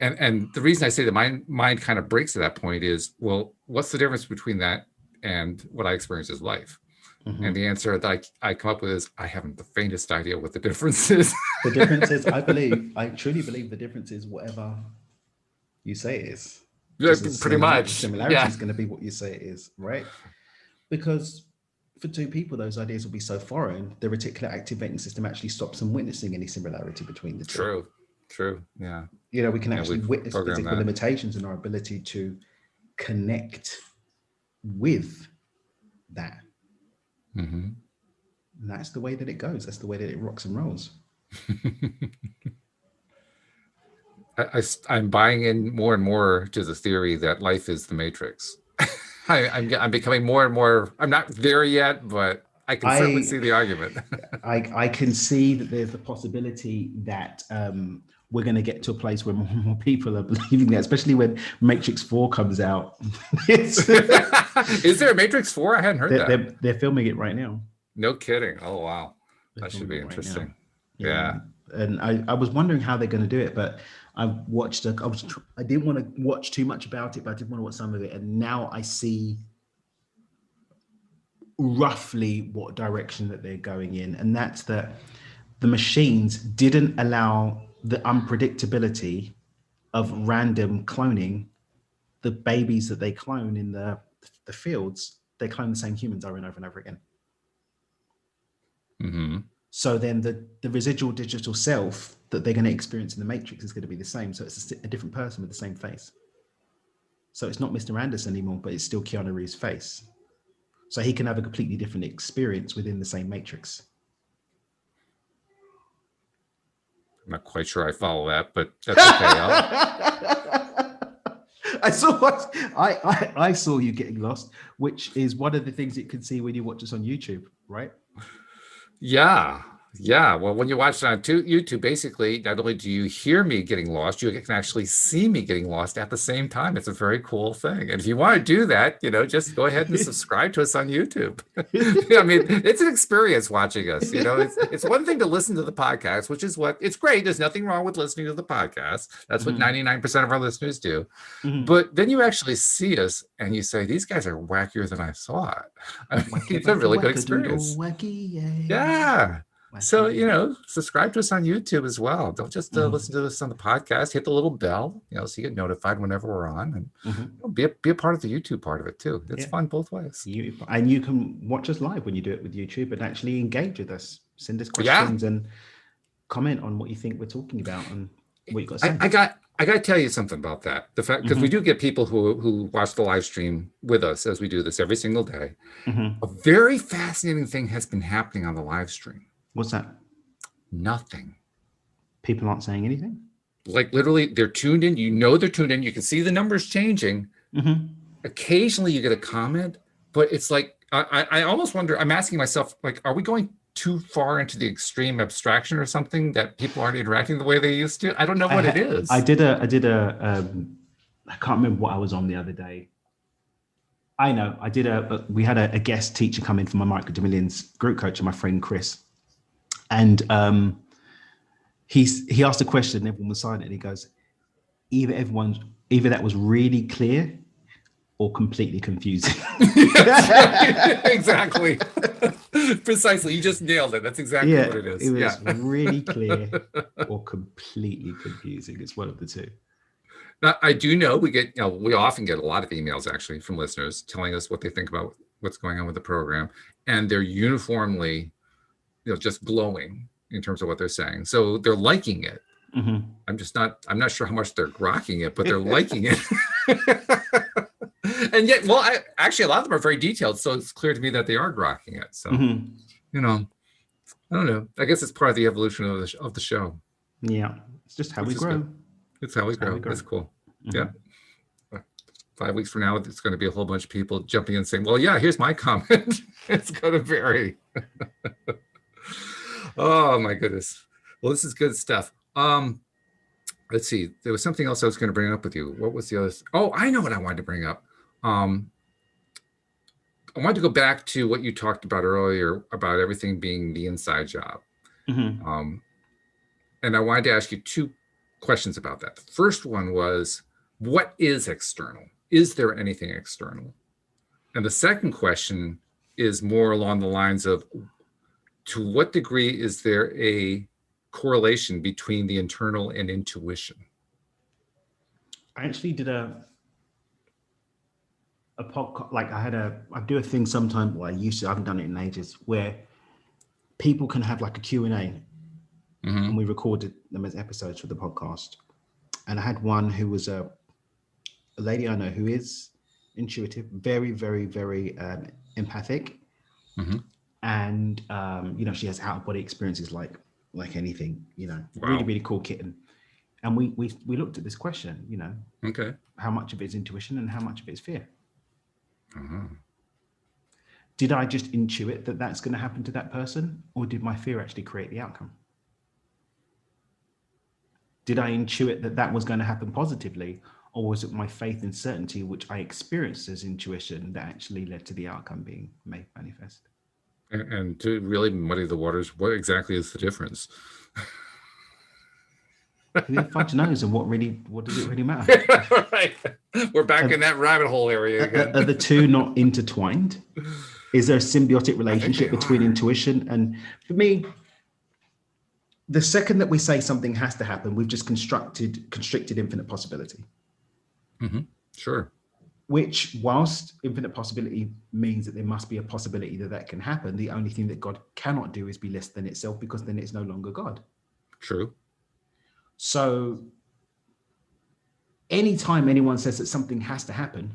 And the reason I say that my mind kind of breaks at that point is, well, what's the difference between that and what I experience as life? And the answer that I come up with is, I haven't the faintest idea what the difference is. The difference is, I truly believe the difference is whatever you say it is. Yeah, pretty much. Similarity is going to be what you say it is, right? Because for two people, those ideas will be so foreign, the reticular activating system actually stops them witnessing any similarity between the two. True. Yeah. We can actually witness physical limitations in our ability to connect with that. Mm-hmm. And that's the way that it goes. That's the way that it rocks and rolls. I'm buying in more and more to the theory that life is the Matrix. I'm becoming more and more. I'm not there yet, but I can certainly I see the argument. I can see that there's the possibility that we're going to get to a place where more and more people are believing that, especially when Matrix 4 comes out. Is there a Matrix 4? I hadn't heard that. They're filming it right now. No kidding. Oh, wow. They're That should filming be it right now. interesting. Yeah. Yeah. And I was wondering how they're going to do it, but I watched. I didn't want to watch too much about it, but I did want to watch some of it, and now I see roughly what direction that they're going in, and that's that the machines didn't allow the unpredictability of random cloning. The babies that they clone in the fields, they clone the same humans over and over and over again. Mm-hmm. So then the residual digital self that they're going to experience in the Matrix is going to be the same. So it's a different person with the same face. So it's not Mr. Anderson anymore, but it's still Keanu Reeves' face. So he can have a completely different experience within the same Matrix. I'm not quite sure I follow that, but that's okay. I saw you getting lost, which is one of the things you can see when you watch us on YouTube, right? Yeah. Yeah. Well, when you watch it on YouTube, basically, not only do you hear me getting lost, you can actually see me getting lost at the same time. It's a very cool thing. And if you want to do that, just go ahead and subscribe to us on YouTube. I mean, it's an experience watching us. It's one thing to listen to the podcast, which is it's great. There's nothing wrong with listening to the podcast. That's what 99% of our listeners do. Mm-hmm. But then you actually see us and you say, these guys are wackier than I thought. It's a really good experience. Yeah. So, subscribe to us on YouTube as well. Don't just listen to us on the podcast. Hit the little bell, so you get notified whenever we're on, and be a part of the YouTube part of it too. It's fun both ways. You can watch us live when you do it with YouTube and actually engage with us. Send us questions and comment on what you think we're talking about and what you got to say. I got to tell you something about that. The fact, because we do get people who watch the live stream with us as we do this every single day. A very fascinating thing has been happening on the live stream. What's that? Nothing. People aren't saying anything? Like literally, they're tuned in. They're tuned in. You can see the numbers changing. Occasionally you get a comment, but it's like, I almost wonder, I'm asking myself, like, are we going too far into the extreme abstraction or something that people aren't interacting the way they used to? I don't know what it is. I can't remember what I was on the other day. I know we had a guest teacher come in from my Micro to Millions group coach and my friend Chris. And he asked a question and everyone was silent, and he goes, either that was really clear or completely confusing. Exactly. Precisely. You just nailed it. That's exactly what it is. It was really clear or completely confusing. It's one of the two. Now, I do know we often get a lot of emails actually from listeners telling us what they think about what's going on with the program, and they're uniformly just glowing in terms of what they're saying. So they're liking it. I'm not sure how much they're grokking it, but they're liking it. And yet, actually a lot of them are very detailed. So it's clear to me that they are grokking it. So, I don't know. I guess it's part of the evolution of the show. Yeah. It's just how we grow. Good. It's how we grow. That's cool. Yeah. 5 weeks from now, it's going to be a whole bunch of people jumping in saying, well, yeah, here's my comment. It's going to vary. Oh my goodness. Well, this is good stuff. Let's see. There was something else I was going to bring up with you. What was the other? Oh, I know what I wanted to bring up. I wanted to go back to what you talked about earlier about everything being the inside job. And I wanted to ask you two questions about that. The first one was, what is external? Is there anything external? And the second question is more along the lines of, to what degree is there a correlation between the internal and intuition? I actually did a podcast, like I do a thing sometime, I haven't done it in ages, where people can have like a Q&A and we recorded them as episodes for the podcast. And I had one who was a lady I know who is intuitive, very, very, very empathic. Hmm. And she has out of body experiences like anything, really, Wow. really cool kitten. And we looked at this question, Okay. how much of it is intuition and how much of it is fear? Uh-huh. Did I just intuit that that's going to happen to that person, or did my fear actually create the outcome? Did I intuit that that was going to happen positively, or was it my faith and certainty, which I experienced as intuition, that actually led to the outcome being made manifest? And to really muddy the waters, what exactly is the difference? Who the fudge knows, and what does it really matter? Right. We're back in that rabbit hole area again. Are the two not intertwined? Is there a symbiotic I think they relationship between are. intuition and, for me, the second that we say something has to happen, we've just constricted infinite possibility. Mm-hmm. Sure. Which, whilst infinite possibility means that there must be a possibility that that can happen, the only thing that God cannot do is be less than itself, because then it's no longer God. True. So anytime anyone says that something has to happen,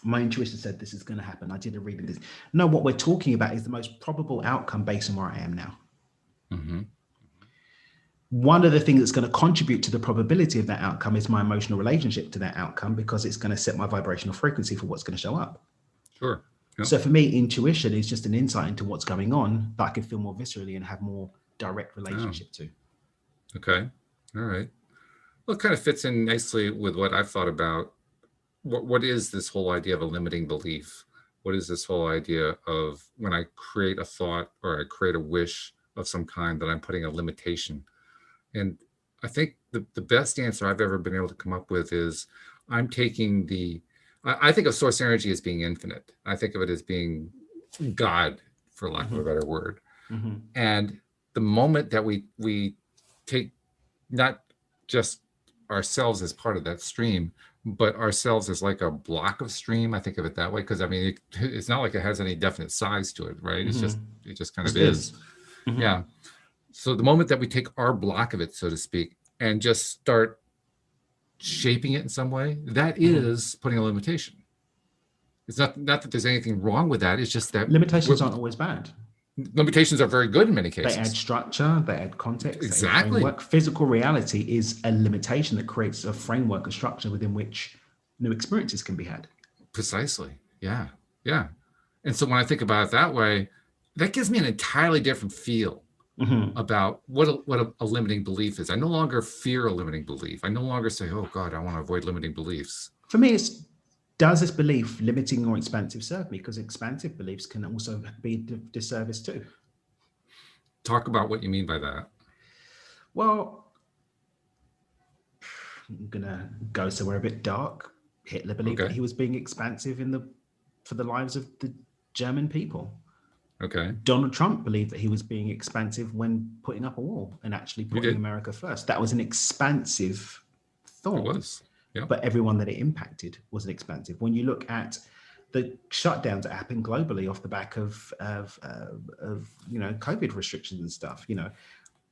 my intuition said this is going to happen. I did a reading this. No, what we're talking about is the most probable outcome based on where I am now. Mm-hmm. One of the things that's going to contribute to the probability of that outcome is my emotional relationship to that outcome, because it's going to set my vibrational frequency for what's going to show up. Sure. Yep. So for me, intuition is just an insight into what's going on that I can feel more viscerally and have more direct relationship to. Okay. All right. Well, it kind of fits in nicely with what I've thought about. What is this whole idea of a limiting belief? What is this whole idea of when I create a thought or I create a wish of some kind, that I'm putting a limitation? And I think the best answer I've ever been able to come up with is I'm taking I think of source energy as being infinite. I think of it as being God, for lack of a better word. Mm-hmm. And the moment that we take not just ourselves as part of that stream, but ourselves as like a block of stream, I think of it that way, because I mean, it's not like it has any definite size to it, right? Mm-hmm. It just kind of is. Mm-hmm. Yeah. So the moment that we take our block of it, so to speak, and just start shaping it in some way, that is putting a limitation. It's not that there's anything wrong with that. It's just that Limitations aren't always bad. Limitations are very good in many cases. They add structure, they add context, Exactly. They add framework. Physical reality is a limitation that creates a framework, a structure within which new experiences can be had. Precisely. Yeah. Yeah. And so when I think about it that way, that gives me an entirely different feel about what a limiting belief is. I no longer fear a limiting belief. I no longer say, oh God, I want to avoid limiting beliefs. For me, it's, does this belief, limiting or expansive, serve me? Because expansive beliefs can also be disservice too. Talk about what you mean by that. Well, I'm gonna go somewhere a bit dark. Hitler believed that he was being expansive for the lives of the German people. Okay. Donald Trump believed that he was being expansive when putting up a wall and actually putting America first. That was an expansive thought. It was. Yeah. But everyone that it impacted wasn't expansive. When you look at the shutdowns that happened globally off the back of COVID restrictions and stuff,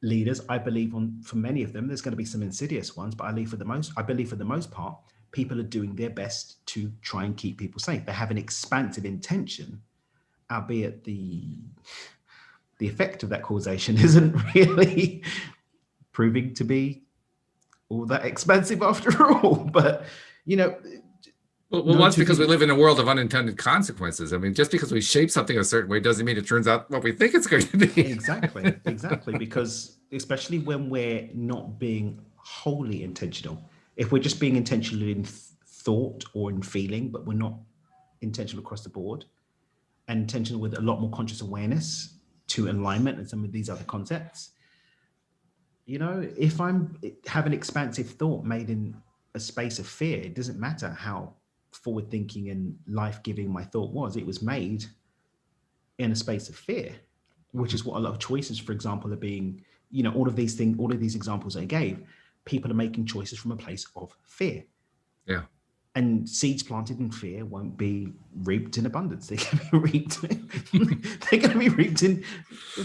leaders, I believe for many of them, there's going to be some insidious ones, but I believe for the most part, people are doing their best to try and keep people safe. They have an expansive intention, albeit the effect of that causation isn't really proving to be all that expensive after all. But well, that's because we live in a world of unintended consequences. I mean, just because we shape something a certain way doesn't mean it turns out what we think it's going to be. Exactly. Because especially when we're not being wholly intentional, if we're just being intentional in thought or in feeling, but we're not intentional across the board, and intentional with a lot more conscious awareness to alignment and some of these other concepts, if I'm having expansive thought made in a space of fear, it doesn't matter how forward thinking and life-giving my thought was. It was made in a space of fear, which is what a lot of choices, for example, are being, all of these examples I gave, people are making choices from a place of fear. Yeah. And seeds planted in fear won't be reaped in abundance. They're going to be reaped in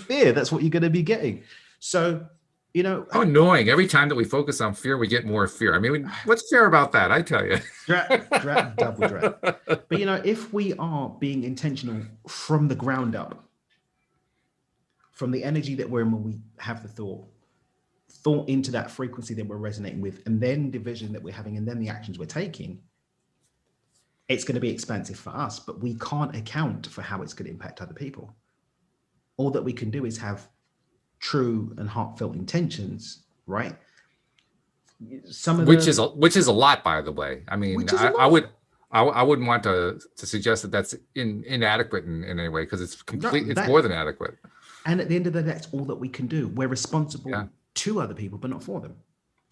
fear. That's what you're going to be getting. So You know, How annoying. Every time that we focus on fear, we get more fear. I mean, what's fair about that? I tell you. double drat. But you know, if we are being intentional from the ground up, from the energy that we're in when we have the thought into that frequency that we're resonating with, and then the vision that we're having, and then the actions we're taking, it's going to be expansive for us, but we can't account for how it's going to impact other people. All that we can do is have true and heartfelt intentions, right? Some of which the, is a lot, by the way. I mean, which is a lot. I wouldn't want to suggest that that's inadequate in any way, because it's No, complete. It's that, more than adequate. and at the end of the day, that's all that we can do. We're Yeah, responsible to other people, but not for them.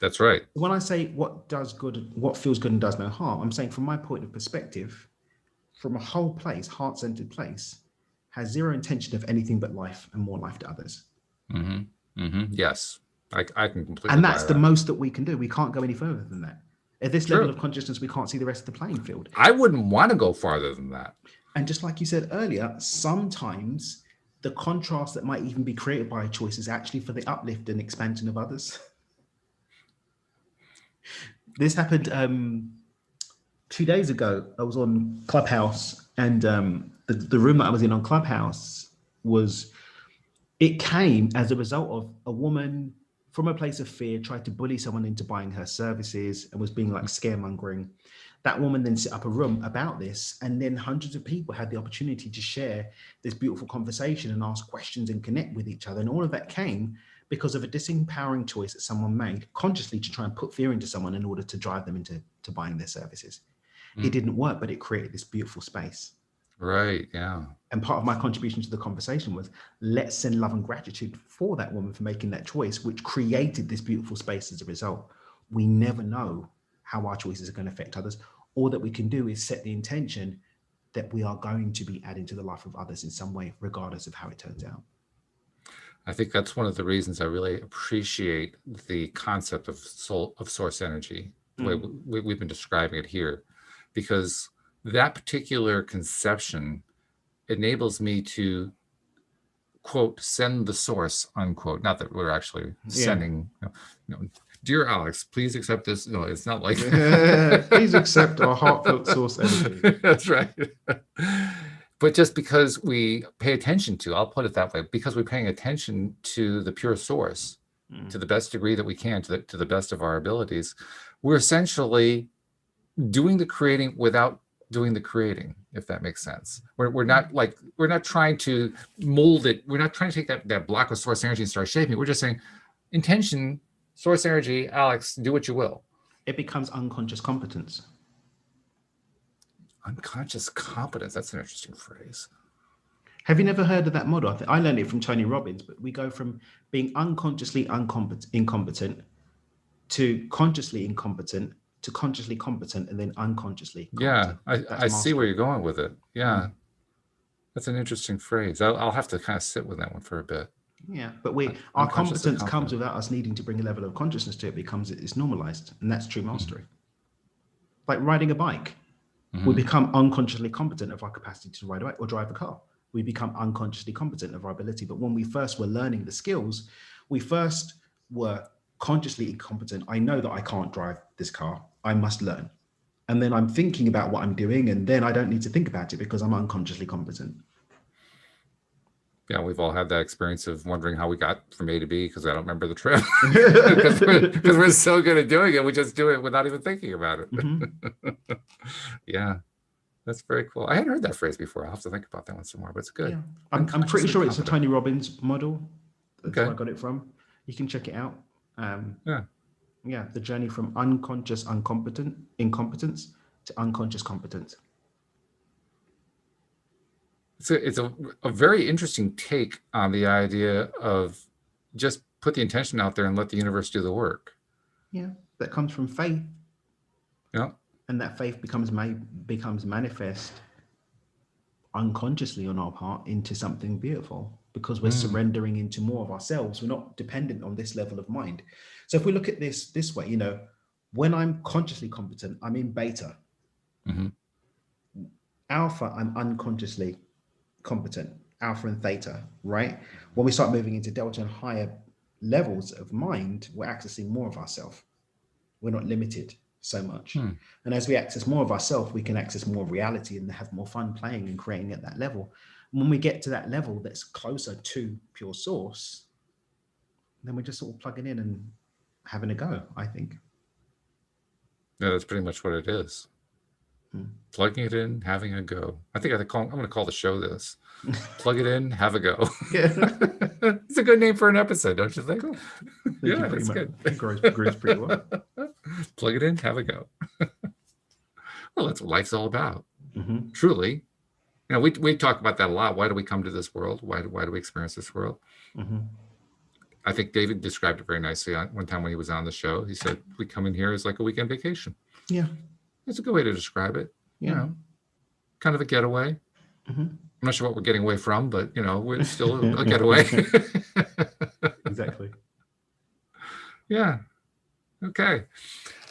that's right. When I say what does good, what feels good and does no harm, I'm saying from my point of perspective, from a whole place, heart-centered place, has zero intention of anything but life and more life to others. Yes, I can completely And buy that's the that. most that we can do. We can't go any further than that. At this level True. of consciousness, we can't see the rest of the playing field. I wouldn't want to go farther than that. And just like you said earlier, sometimes the contrast that might even be created by a choice is actually for the uplift and expansion of others. This happened 2 days ago. I was on Clubhouse, and the room that I was in on Clubhouse was, it came as a result of a woman from a place of fear tried to bully someone into buying her services and was being like scaremongering. That woman then set up a room about this, and then hundreds of people had the opportunity to share this beautiful conversation and ask questions and connect with each other. And all of that came because of a disempowering choice that someone made consciously to try and put fear into someone in order to drive them into buying their services. It didn't work, but it created this beautiful space. Right. Yeah. And part of my contribution to the conversation was, let's send love and gratitude for that woman for making that choice, which created this beautiful space as a result. We never know how our choices are going to affect others. All that we can do is set the intention that we are going to be adding to the life of others in some way, regardless of how it turns out. I think that's one of the reasons I really appreciate the concept of source energy, the way we've been describing it here, because that particular conception enables me to, quote, send the source, unquote. Not that we're actually sending, dear Alex, please accept this. No, it's not like please accept our heartfelt source energy. That's right. But just because we pay attention to, I'll put it that way, because we're paying attention to the pure source to the best degree that we can, to the best of our abilities, we're essentially doing the creating without doing the creating, if that makes sense. We're not trying to mold it. We're not trying to take that block of source energy and start shaping it. We're just saying, intention, source energy, Alex, do what you will. It becomes unconscious competence. Unconscious competence. That's an interesting phrase. Have you never heard of that model? I learned it from Tony Robbins, but we go from being unconsciously incompetent to consciously incompetent to consciously competent and then unconsciously competent. Yeah, I see where you're going with it. Yeah. That's an interesting phrase. I'll have to kind of sit with that one for a bit. Yeah, but our competence comes without us needing to bring a level of consciousness to it. It's normalized, and that's true mastery. Like riding a bike. We become unconsciously competent of our capacity to ride a bike or drive a car. We become unconsciously competent of our ability. But when we first were learning the skills, we first were consciously incompetent. I know that I can't drive this car. I must learn. And then I'm thinking about what I'm doing, and then I don't need to think about it because I'm unconsciously competent. Yeah, we've all had that experience of wondering how we got from A to B because I don't remember the trip. Because we're so good at doing it, we just do it without even thinking about it. Yeah, that's very cool. I hadn't heard that phrase before. I'll have to think about that one some more, but it's good. Yeah. I'm pretty sure it's a Tony Robbins model. That's where I got it from. You can check it out. Yeah, the journey from unconscious incompetence to unconscious competence. It's a very interesting take on the idea of just put the intention out there and let the universe do the work. Yeah, that comes from faith. Yeah. And that faith becomes manifest unconsciously on our part into something beautiful because we're surrendering into more of ourselves. We're not dependent on this level of mind. So if we look at this way, when I'm consciously competent, I'm in beta. Alpha, I'm unconsciously competent, alpha and theta, right? When we start moving into delta and higher levels of mind, we're accessing more of ourself. We're not limited so much. And as we access more of ourself, we can access more of reality and have more fun playing and creating at that level. And when we get to that level that's closer to pure source, then we're just sort of plugging in and having a go, I think. Yeah, that's pretty much what it is. Plugging it in, having a go. I'm going to call the show this. Plug it in, have a go. Yeah. It's a good name for an episode, don't you think? Cool. Yeah, that's good. It grows pretty well. Plug it in, have a go. Well, that's what life's all about. Mm-hmm. Truly. You know, we talk about that a lot. Why do we come to this world? Why do we experience this world? Mm-hmm. I think David described it very nicely one time when he was on the show. He said, we come in here as like a weekend vacation. Yeah. It's a good way to describe it. Yeah. You know, kind of a getaway. Mm-hmm. I'm not sure what we're getting away from, but, you know, we're still a getaway. Exactly. Yeah. Okay.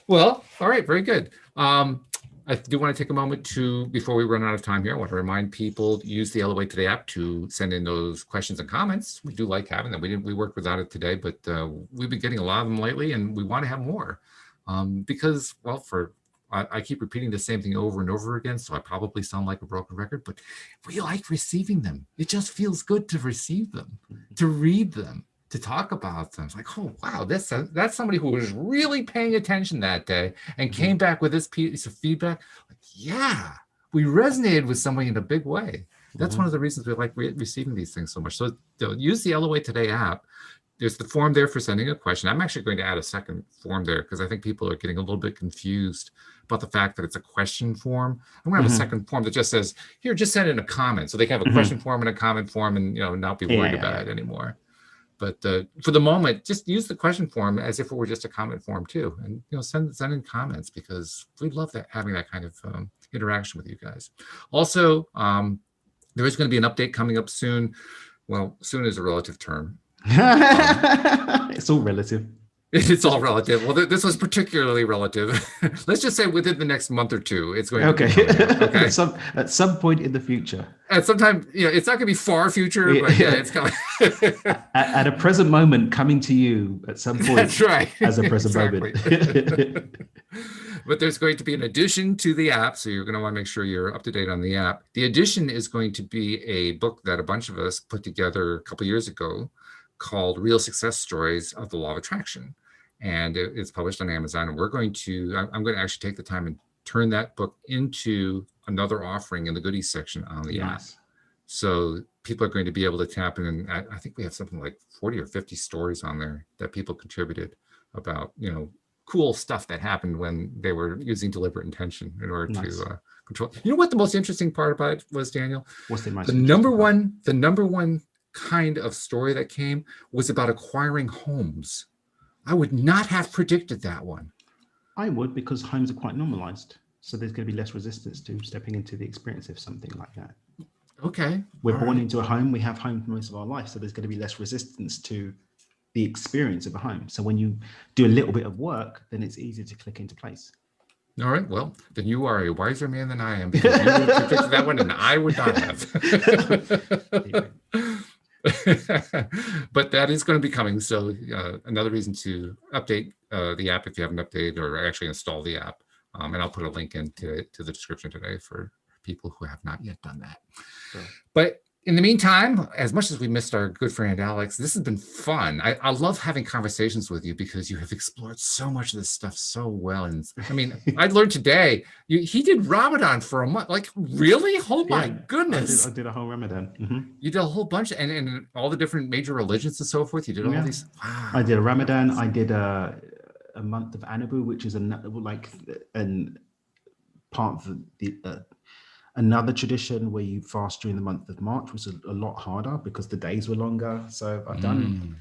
Well, all right. Very good. I do want to take a moment before we run out of time here, I want to remind people to use the LOA Today app to send in those questions and comments. We do like having them. We worked without it today, but we've been getting a lot of them lately, and we want to have more because, well, I keep repeating the same thing over and over again, so I probably sound like a broken record, but we like receiving them. It just feels good to receive them, to read them, to talk about them. It's like, oh, wow, that's somebody who was really paying attention that day and came back with this piece of feedback. Like, yeah, we resonated with somebody in a big way. That's one of the reasons we like receiving these things so much. So use the LOA Today app. There's the form there for sending a question. I'm actually going to add a second form there because I think people are getting a little bit confused about the fact that it's a question form. I'm going to have a second form that just says, here, just send in a comment. So they can have a question form and a comment form and, you know, not be worried about it anymore. But for the moment, just use the question form as if it were just a comment form too. And, you know, send in comments because we love having that kind of interaction with you guys. Also, there is going to be an update coming up soon. Well, soon is a relative term. It's all relative. It's all relative. Well, this was particularly relative. Let's just say within the next month or two, it's going to be coming out, okay? At some point in the future. At some time, you know, it's not going to be far future, but yeah, it's coming. at a present moment, coming to you at some point. That's right. As a present moment. But there's going to be an addition to the app, so you're going to want to make sure you're up to date on the app. The addition is going to be a book that a bunch of us put together a couple years ago called Real Success Stories of the Law of Attraction. And it's published on Amazon. And I'm going to actually take the time and turn that book into another offering in the goodies section on the app. So people are going to be able to tap in. And I think we have something like 40 or 50 stories on there that people contributed about, you know, cool stuff that happened when they were using deliberate intention in order to control. You know what the most interesting part about it was, Daniel? What's the number one kind of story that came was about acquiring homes. I would not have predicted that one. I would, because homes are quite normalized. So there's going to be less resistance to stepping into the experience of something like that. Okay. We're born into a home. We have home for most of our life. So there's going to be less resistance to the experience of a home. So when you do a little bit of work, then it's easier to click into place. All right. Well, then you are a wiser man than I am, because you would have predicted that one and I would not have. But that is going to be coming. So another reason to update the app if you haven't updated, or actually install the app. And I'll put a link into the description today for people who have not yet done that. Sure. But in the meantime, as much as we missed our good friend Alex, this has been fun. I love having conversations with you because you have explored so much of this stuff so well. And I mean, I learned today, he did Ramadan for a month. Like, really? Oh my goodness. I did a whole Ramadan. Mm-hmm. You did a whole bunch, and all the different major religions and so forth. You did all these. Wow. I did a Ramadan. I did a month of Anabu, which is part of the another tradition where you fast during the month of March, was a lot harder because the days were longer. So I've done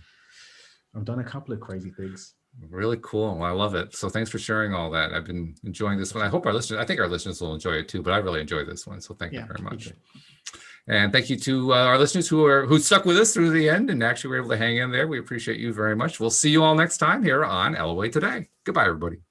a couple of crazy things. Really cool. Well, I love it. So thanks for sharing all that. I've been enjoying this one. I think our listeners will enjoy it too, but I really enjoyed this one. So thank you very much. And thank you to our listeners who stuck with us through the end and actually were able to hang in there. We appreciate you very much. We'll see you all next time here on LOA Today. Goodbye, everybody.